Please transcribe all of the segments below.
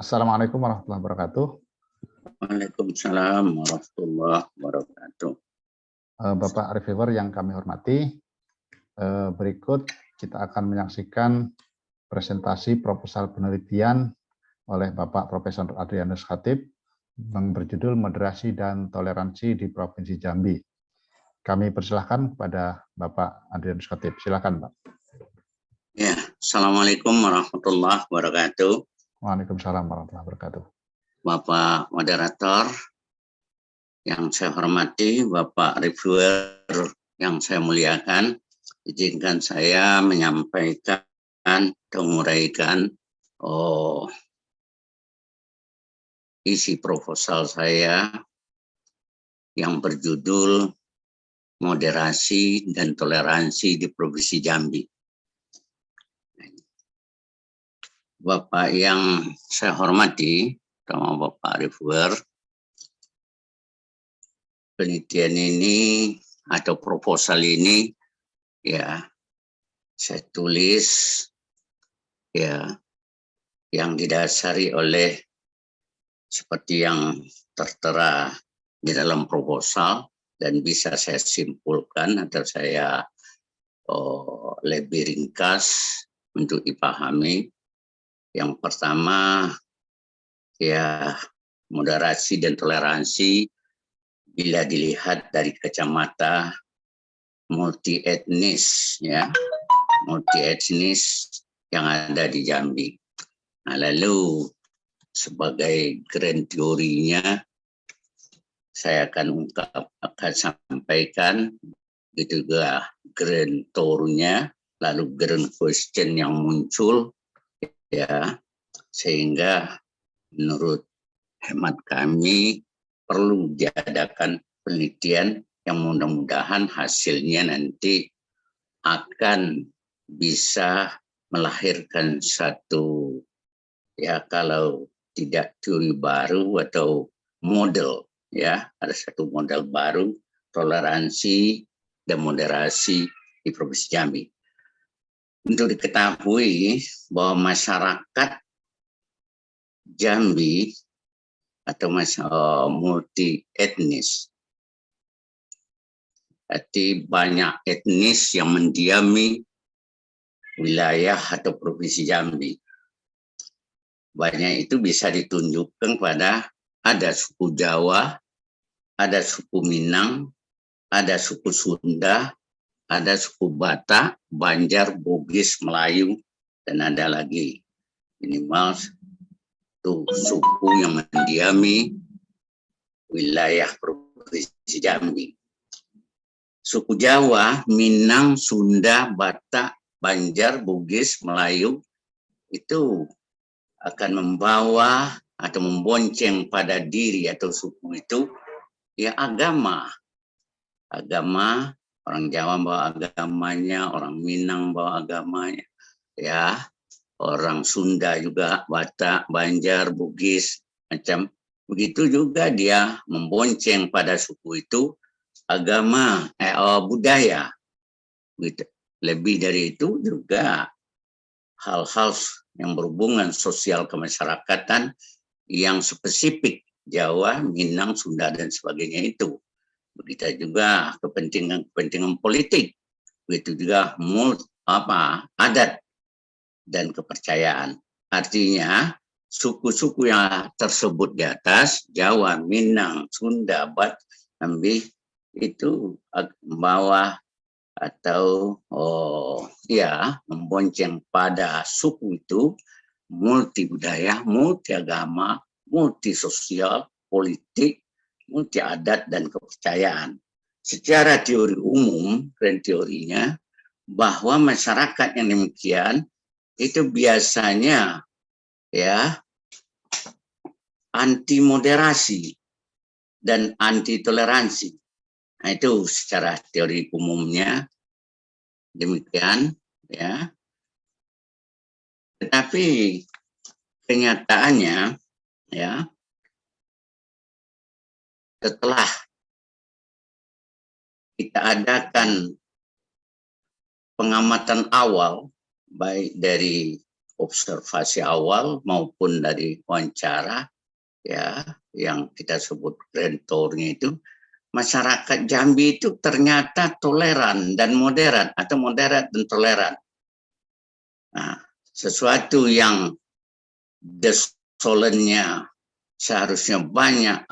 Assalamualaikum warahmatullahi wabarakatuh. Waalaikumsalam warahmatullahi wabarakatuh. Bapak reviewer yang kami hormati, berikut kita akan menyaksikan presentasi proposal penelitian oleh Bapak Profesor Adrianus Khatib yang berjudul Moderasi dan Toleransi di Provinsi Jambi. Kami persilahkan kepada Bapak Adrianus Khatib. Silakan, Pak. Ya, Assalamualaikum warahmatullahi wabarakatuh. Waalaikumsalam warahmatullahi wabarakatuh. Bapak moderator yang saya hormati, Bapak reviewer yang saya muliakan, izinkan saya menyampaikan dan menguraikan isi proposal saya yang berjudul Moderasi dan Toleransi di Provinsi Jambi. Bapak yang saya hormati, sama Bapak reviewer, penelitian ini atau proposal ini ya saya tulis ya yang didasari oleh seperti yang tertera di dalam proposal dan bisa saya simpulkan atau saya lebih ringkas untuk dipahami. Yang pertama ya moderasi dan toleransi bila dilihat dari kacamata multi etnis ya, multi etnis yang ada di Jambi. Nah, lalu sebagai grand teorinya saya akan sampaikan, gitu juga grand tournya, lalu grand question yang muncul ya, sehingga menurut hemat kami perlu diadakan penelitian yang mudah-mudahan hasilnya nanti akan bisa melahirkan satu ya kalau tidak teori baru atau model ya, ada satu model baru toleransi dan moderasi di Provinsi Jambi. Untuk diketahui bahwa masyarakat Jambi atau multi etnis, berarti banyak etnis yang mendiami wilayah atau Provinsi Jambi. Banyak itu bisa ditunjukkan pada ada suku Jawa, ada suku Minang, ada suku Sunda, ada suku Batak, Banjar, Bugis, Melayu, dan ada lagi minimal itu suku yang mendiami wilayah Provinsi Jambi. Suku Jawa, Minang, Sunda, Batak, Banjar, Bugis, Melayu itu akan membawa atau membonceng pada diri atau suku itu ya agama. Agama, orang Jawa bawa agamanya, orang Minang bawa agamanya, ya, orang Sunda juga, Batak, Banjar, Bugis, macam begitu juga dia membonceng pada suku itu agama, budaya. Gitu. Lebih dari itu juga hal-hal yang berhubungan sosial kemasyarakatan yang spesifik Jawa, Minang, Sunda dan sebagainya itu. Begitu juga kepentingan politik, begitu juga adat dan kepercayaan. Artinya suku-suku yang tersebut di atas, Jawa, Minang, Sunda, Batak, Jambi itu membawa atau membonceng pada suku itu multi budaya, multi agama, multi sosial, politik, multi adat dan kepercayaan. Secara teori umum, grand teorinya, bahwa masyarakat yang demikian itu biasanya ya anti moderasi dan anti toleransi. Nah, itu secara teori umumnya demikian ya. Tetapi kenyataannya ya setelah kita adakan pengamatan awal baik dari observasi awal maupun dari wawancara ya yang kita sebut grand tour-nya itu, masyarakat Jambi itu ternyata toleran dan moderat atau moderat dan toleran. Nah, sesuatu yang desolennya seharusnya banyak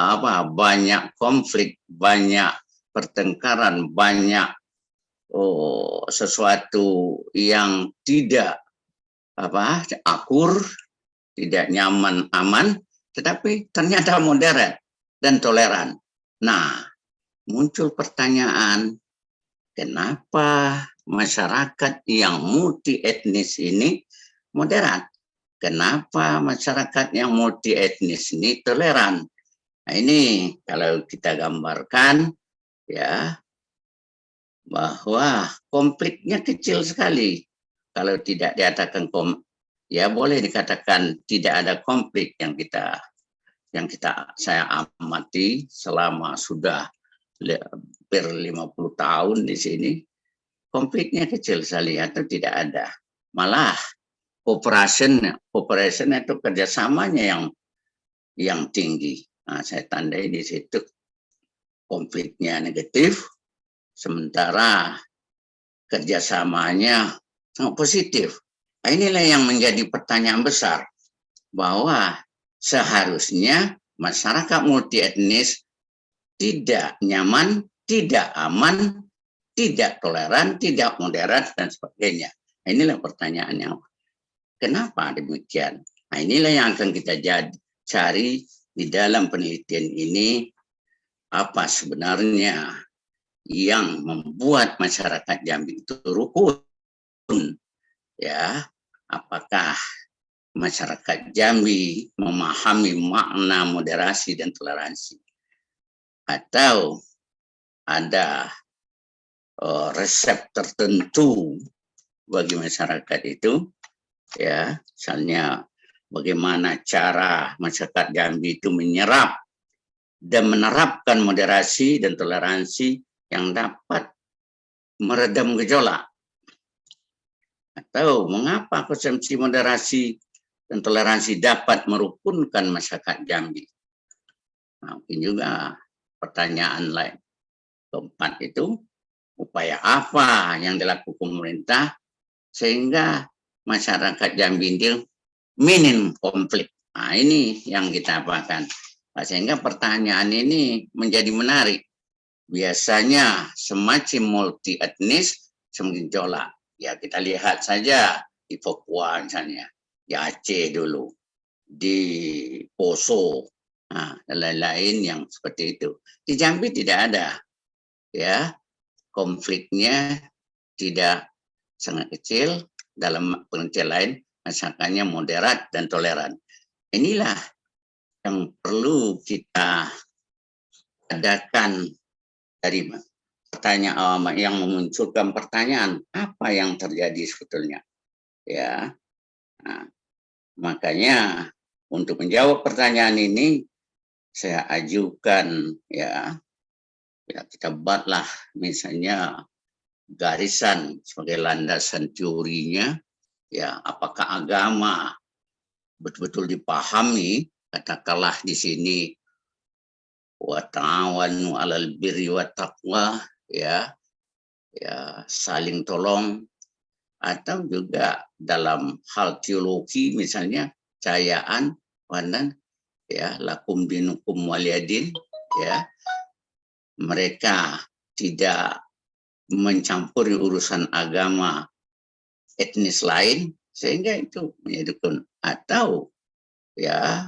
banyak konflik, banyak pertengkaran, banyak sesuatu yang tidak akur, tidak nyaman, aman, tetapi ternyata moderat dan toleran. Nah, muncul pertanyaan, kenapa masyarakat yang multi etnis ini moderat? Kenapa masyarakat yang multi etnis ini toleran? Nah, ini kalau kita gambarkan ya bahwa konfliknya kecil sekali. Kalau tidak dikatakan ya boleh dikatakan tidak ada konflik yang saya amati selama sudah hampir 50 tahun di sini. Konfliknya kecil sekali atau tidak ada. Malah operation itu kerjasamanya yang tinggi. Nah, saya tandai di situ konfliknya negatif, sementara kerjasamanya sangat positif. Nah, inilah yang menjadi pertanyaan besar, bahwa seharusnya masyarakat multi etnis tidak nyaman, tidak aman, tidak toleran, tidak moderat, dan sebagainya. Nah, inilah pertanyaannya. Kenapa demikian? Nah, inilah yang akan kita cari di dalam penelitian ini, apa sebenarnya yang membuat masyarakat Jambi itu rukun. Ya, apakah masyarakat Jambi memahami makna moderasi dan toleransi, atau ada resep tertentu bagi masyarakat itu, ya, misalnya bagaimana cara masyarakat Jambi itu menyerap dan menerapkan moderasi dan toleransi yang dapat meredam gejolak, atau mengapa konsepsi moderasi dan toleransi dapat merukunkan masyarakat Jambi. Nah, mungkin juga pertanyaan lain. Keempat itu, upaya apa yang dilakukan pemerintah sehingga masyarakat Jambi itu minim konflik. Nah, ini yang kita apakan. Nah, sehingga pertanyaan ini menjadi menarik. Biasanya semacam multi etnis semakin jolak. Ya, kita lihat saja di Papua misalnya, di Aceh dulu, di Poso, dan lain-lain yang seperti itu. Di Jambi tidak ada, ya, konfliknya tidak sangat kecil, dalam pengertian lain masyarakatnya moderat dan toleran. Inilah yang perlu kita adakan dari pertanyaan yang memunculkan pertanyaan, apa yang terjadi sebetulnya, ya. Nah, makanya untuk menjawab pertanyaan ini saya ajukan ya kita buatlah misalnya garisan sebagai landasan teorinya, ya, apakah agama betul-betul dipahami, katakanlah di sini wa ta'awanu 'alal birri wat taqwa, ya saling tolong, atau juga dalam hal teologi misalnya cahayaan wanan, ya, lakum dinukum waliyadin, ya, mereka tidak mencampuri urusan agama etnis lain, sehingga itu menjadi atau ya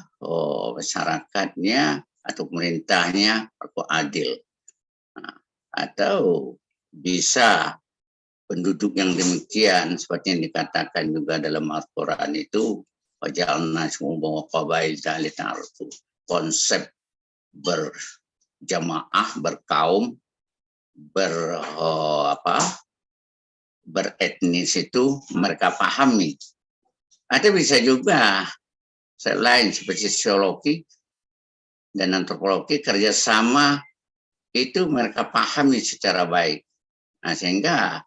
masyarakatnya atau pemerintahnya adil. Nah, atau bisa penduduk yang demikian seperti yang dikatakan juga dalam Al-Quran itu, wajalna semua qabail ta'arifu, konsep berjamaah, berkaum, beretnis itu mereka pahami. Atau bisa juga selain seperti sosiologi dan antropologi, kerjasama itu mereka pahami secara baik. Nah, sehingga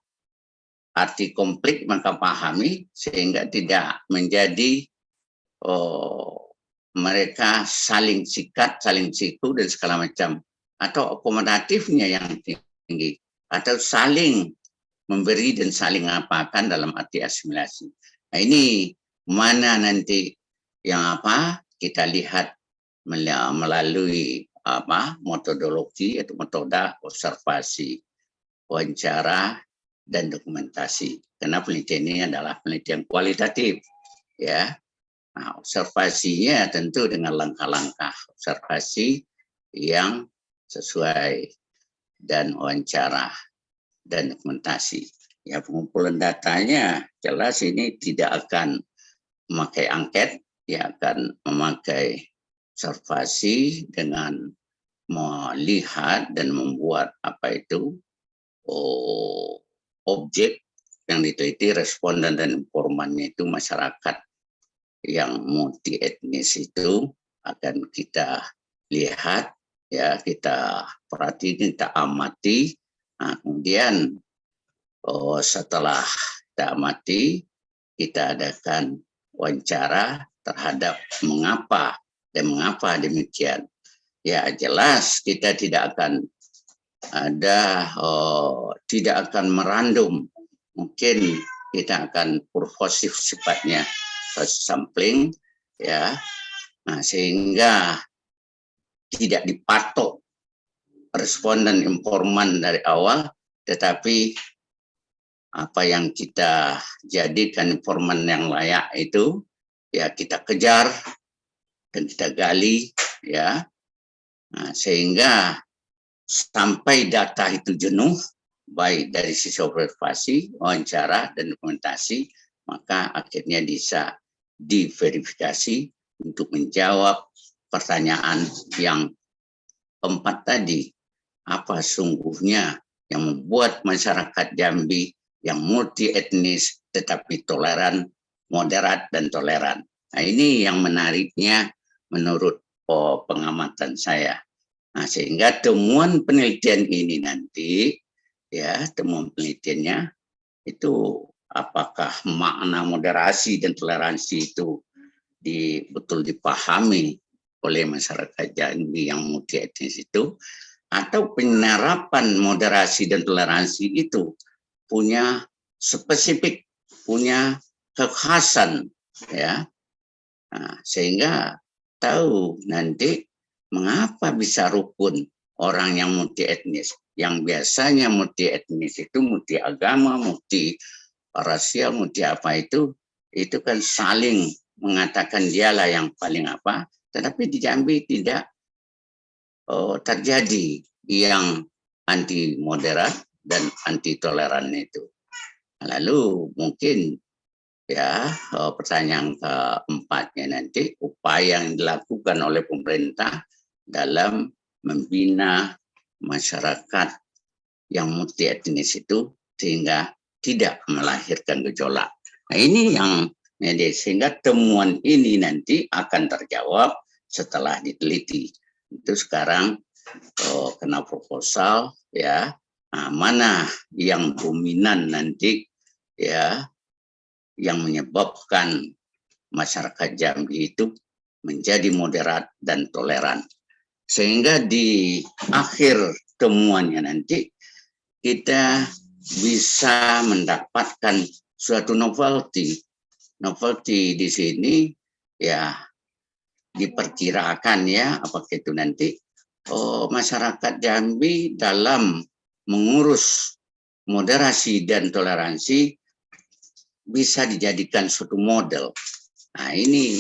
arti konflik maka pahami sehingga tidak menjadi mereka saling sikat, saling siku dan segala macam, atau akomodatifnya yang tinggi, atau saling memberi dan saling apakan dalam arti asimilasi. Nah, ini mana nanti yang kita lihat melalui metodologi atau metode observasi, wawancara, dan dokumentasi. Karena penelitian ini adalah penelitian kualitatif, ya. Nah, observasinya tentu dengan langkah-langkah observasi yang sesuai dan wawancara dan dokumentasi. Ya, pengumpulan datanya jelas ini tidak akan memakai angket, ya akan memakai observasi dengan melihat dan membuat objek yang diteliti, responden dan informannya itu masyarakat yang multi etnis itu akan kita lihat, ya kita perhatikan, kita amati. Nah, kemudian setelah kita amati, kita adakan wawancara terhadap mengapa demikian. Ya jelas kita tidak akan merandom, mungkin kita akan purposif sifatnya, sampling, ya. Nah, sehingga tidak dipatok responden informan dari awal, tetapi apa yang kita jadikan informan yang layak itu ya kita kejar dan kita gali, ya. Nah, sehingga sampai data itu jenuh, baik dari sisi observasi, wawancara, dan dokumentasi, maka akhirnya bisa diverifikasi untuk menjawab pertanyaan yang keempat tadi. Apa sungguhnya yang membuat masyarakat Jambi yang multi etnis tetapi toleran, moderat, dan toleran. Nah, ini yang menariknya menurut pengamatan saya. Nah, sehingga temuan penelitian ini nanti, ya temuan penelitiannya itu apakah makna moderasi dan toleransi itu betul dipahami oleh masyarakat Jambi yang multi etnis itu, atau penerapan moderasi dan toleransi itu punya spesifik, punya kekhasan, ya. Nah, sehingga tahu nanti mengapa bisa rukun orang yang multi etnis, yang biasanya multi etnis itu multi agama, multi rasial, multi apa itu kan saling mengatakan dialah yang paling apa, tetapi di Jambi tidak terjadi yang anti moderat dan anti toleran itu. Lalu mungkin ya pertanyaan keempatnya nanti, upaya yang dilakukan oleh pemerintah dalam membina masyarakat yang multi etnis itu sehingga tidak melahirkan gejolak. Nah, ini yang sehingga temuan ini nanti akan terjawab setelah diteliti. Itu sekarang kena proposal, ya. Nah, mana yang dominan nanti, ya, yang menyebabkan masyarakat Jambi itu menjadi moderat dan toleran. Sehingga di akhir temuannya nanti kita bisa mendapatkan suatu novelty. Novelty di sini ya diperkirakan, ya apakah itu nanti masyarakat Jambi dalam mengurus moderasi dan toleransi bisa dijadikan suatu model. Nah, ini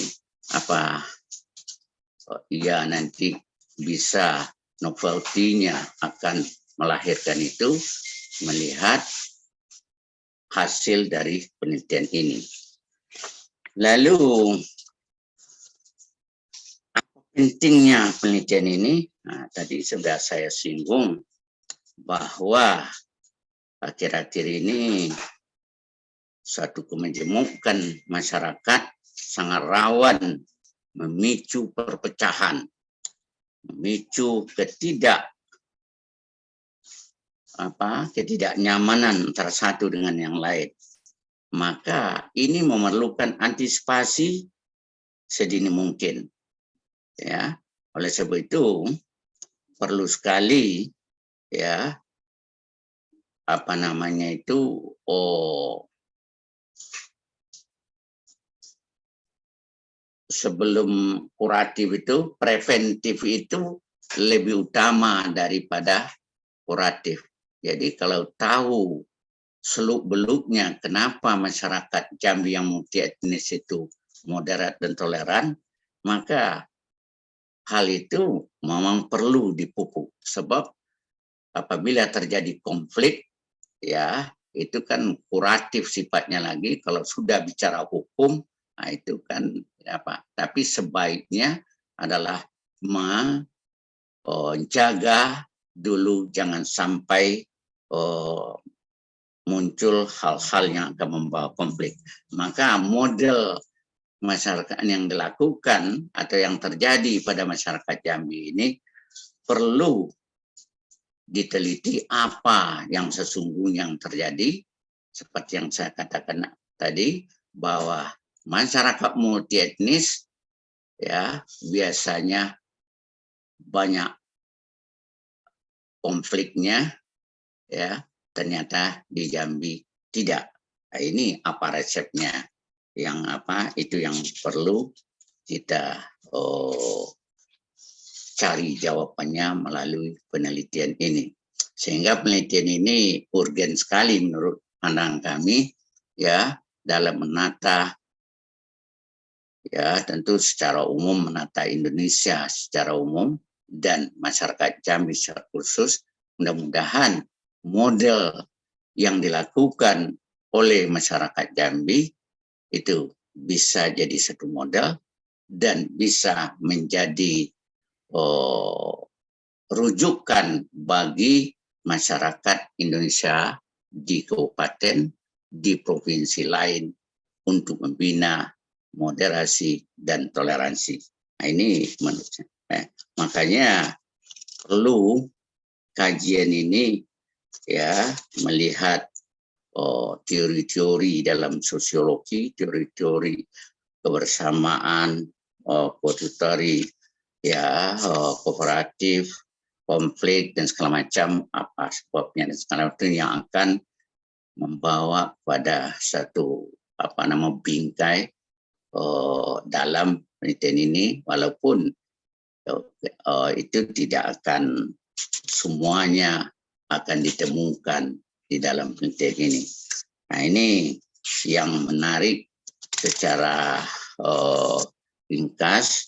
ya nanti bisa novelty-nya akan melahirkan itu melihat hasil dari penelitian ini. Lalu apa pentingnya penelitian ini? Nah, tadi sudah saya singgung bahwa akhir-akhir ini suatu kemejemukan masyarakat sangat rawan memicu perpecahan, memicu ketidaknyamanan antara satu dengan yang lain. Maka ini memerlukan antisipasi sedini mungkin. Ya, oleh sebab itu perlu sekali ya sebelum kuratif itu, preventif itu lebih utama daripada kuratif. Jadi kalau tahu seluk-beluknya kenapa masyarakat Jambi yang multi etnis itu moderat dan toleran, maka hal itu memang perlu dipupuk. Sebab apabila terjadi konflik, ya itu kan kuratif sifatnya lagi. Kalau sudah bicara hukum, nah itu kan Tapi sebaiknya adalah menjaga dulu, jangan sampai muncul hal-hal yang akan membawa konflik. Maka model masyarakat yang dilakukan atau yang terjadi pada masyarakat Jambi ini perlu diteliti apa yang sesungguhnya yang terjadi, seperti yang saya katakan tadi, bahwa masyarakat multi etnis ya biasanya banyak konfliknya, ya ternyata di Jambi tidak. Nah, ini apa resepnya? Itu yang perlu kita cari jawabannya melalui penelitian ini. Sehingga penelitian ini urgen sekali menurut pandangan kami ya dalam menata ya tentu secara umum menata Indonesia secara umum dan masyarakat Jambi secara khusus. Mudah-mudahan model yang dilakukan oleh masyarakat Jambi itu bisa jadi satu model dan bisa menjadi rujukan bagi masyarakat Indonesia di kabupaten, di provinsi lain untuk membina moderasi dan toleransi. Nah, ini menurut saya. Makanya perlu kajian ini ya melihat teori-teori dalam sosiologi, teori-teori kebersamaan, teori ya kooperatif, konflik dan segala macam apa sebabnya dan segala macam yang akan membawa pada satu bingkai dalam penelitian ini, walaupun itu tidak akan semuanya akan ditemukan di dalam penelitian ini. Nah, ini yang menarik secara ringkas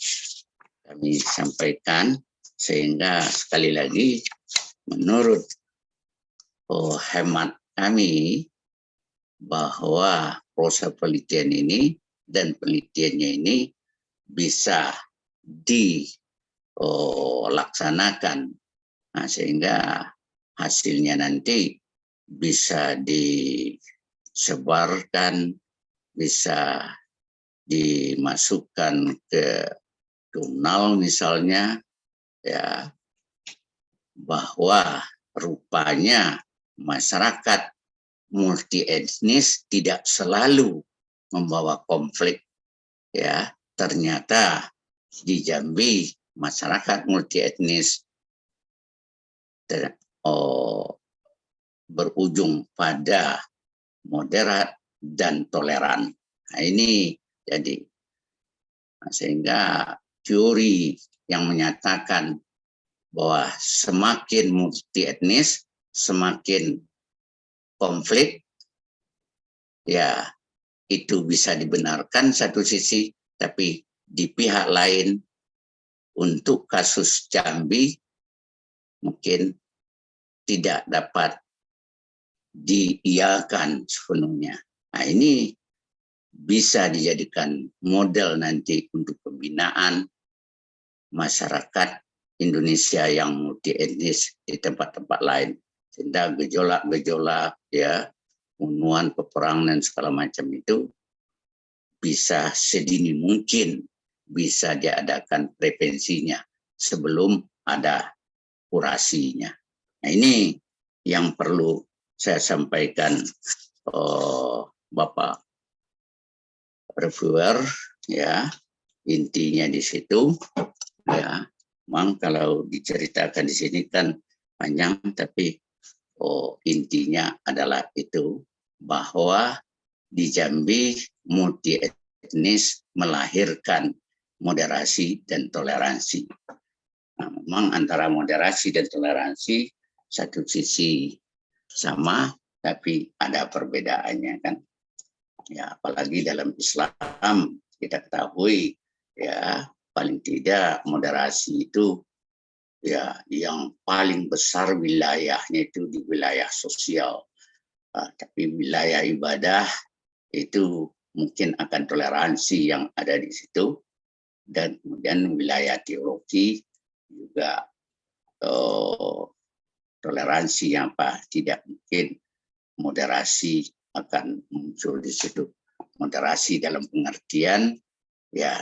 kami sampaikan, sehingga sekali lagi menurut hemat kami bahwa proses penelitian ini dan penelitiannya ini bisa dilaksanakan, sehingga hasilnya nanti bisa disebarkan, bisa dimasukkan ke jurnal misalnya, ya bahwa rupanya masyarakat multi etnis tidak selalu membawa konflik, ya ternyata di Jambi masyarakat multi etnis berujung pada moderat dan toleran. Nah, ini jadi sehingga teori yang menyatakan bahwa semakin multi etnis semakin konflik, ya itu bisa dibenarkan satu sisi, tapi di pihak lain untuk kasus Jambi mungkin tidak dapat diiyakan sepenuhnya. Nah, ini bisa dijadikan model nanti untuk pembinaan masyarakat Indonesia yang multi etnis di tempat-tempat lain. Sehingga gejolak-gejolak, ya, pembunuhan, peperangan dan segala macam itu bisa sedini mungkin bisa diadakan prevensinya sebelum ada kurasinya. Nah, ini yang perlu saya sampaikan Bapak reviewer, ya, intinya di situ, ya. Memang kalau diceritakan di sini kan panjang, tapi intinya adalah itu, bahwa di Jambi multi etnis melahirkan moderasi dan toleransi. Nah, memang antara moderasi dan toleransi satu sisi sama, tapi ada perbedaannya kan. Ya, apalagi dalam Islam kita ketahui, ya, paling tidak moderasi itu, ya, yang paling besar wilayahnya itu di wilayah sosial. Tapi wilayah ibadah itu mungkin akan toleransi yang ada di situ, dan kemudian wilayah teologi juga toleransi yang tidak mungkin moderasi akan muncul di situ. Moderasi dalam pengertian, ya,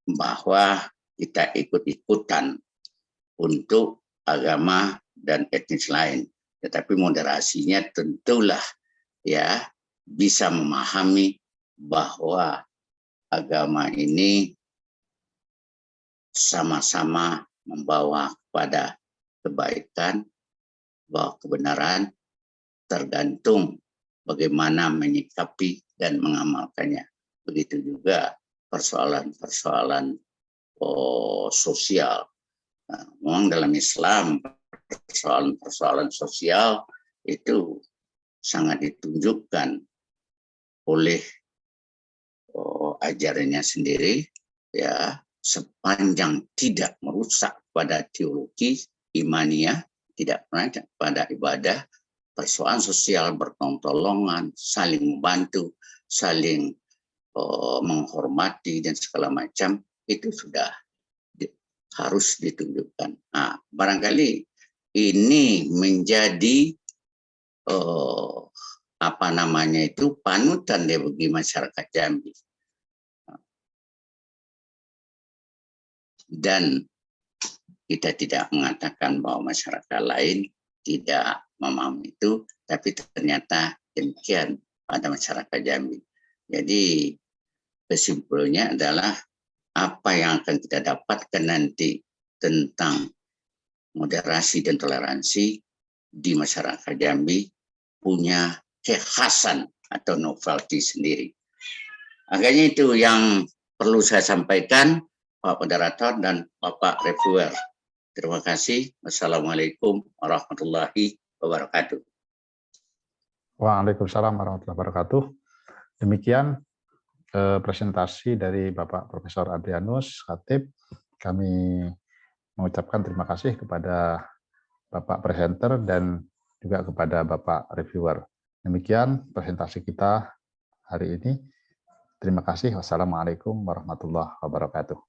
bahwa kita ikut-ikutan untuk agama dan etnis lain, tetapi moderasinya tentulah, ya, bisa memahami bahwa agama ini sama-sama membawa kepada kebaikan, bahwa kebenaran tergantung bagaimana menyikapi dan mengamalkannya. Begitu juga persoalan-persoalan sosial. Nah, memang dalam Islam persoalan-persoalan sosial itu sangat ditunjukkan oleh ajarannya sendiri, ya, sepanjang tidak merusak pada teologi imaniyah, tidak merusak pada ibadah, persoalan sosial bertolong-tolongan, saling membantu, saling menghormati dan segala macam, itu sudah harus ditunjukkan. Nah, barangkali ini menjadi panutan deh bagi masyarakat Jambi. Dan kita tidak mengatakan bahwa masyarakat lain tidak memahami itu, tapi ternyata demikian pada masyarakat Jambi. Jadi kesimpulannya adalah apa yang akan kita dapatkan nanti tentang moderasi dan toleransi di masyarakat Jambi punya kekhasan atau novelty sendiri. Agaknya itu yang perlu saya sampaikan, Pak Moderator dan Bapak Reviewer. Terima kasih. Wassalamualaikum warahmatullahi wabarakatuh. Waalaikumsalam warahmatullahi wabarakatuh. Demikian presentasi dari Bapak Profesor Adrianus Khatib. Kami mengucapkan terima kasih kepada Bapak Presenter dan juga kepada Bapak Reviewer. Demikian presentasi kita hari ini. Terima kasih. Wassalamualaikum warahmatullahi wabarakatuh.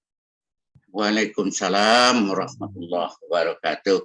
Waalaikumsalam warahmatullahi wabarakatuh.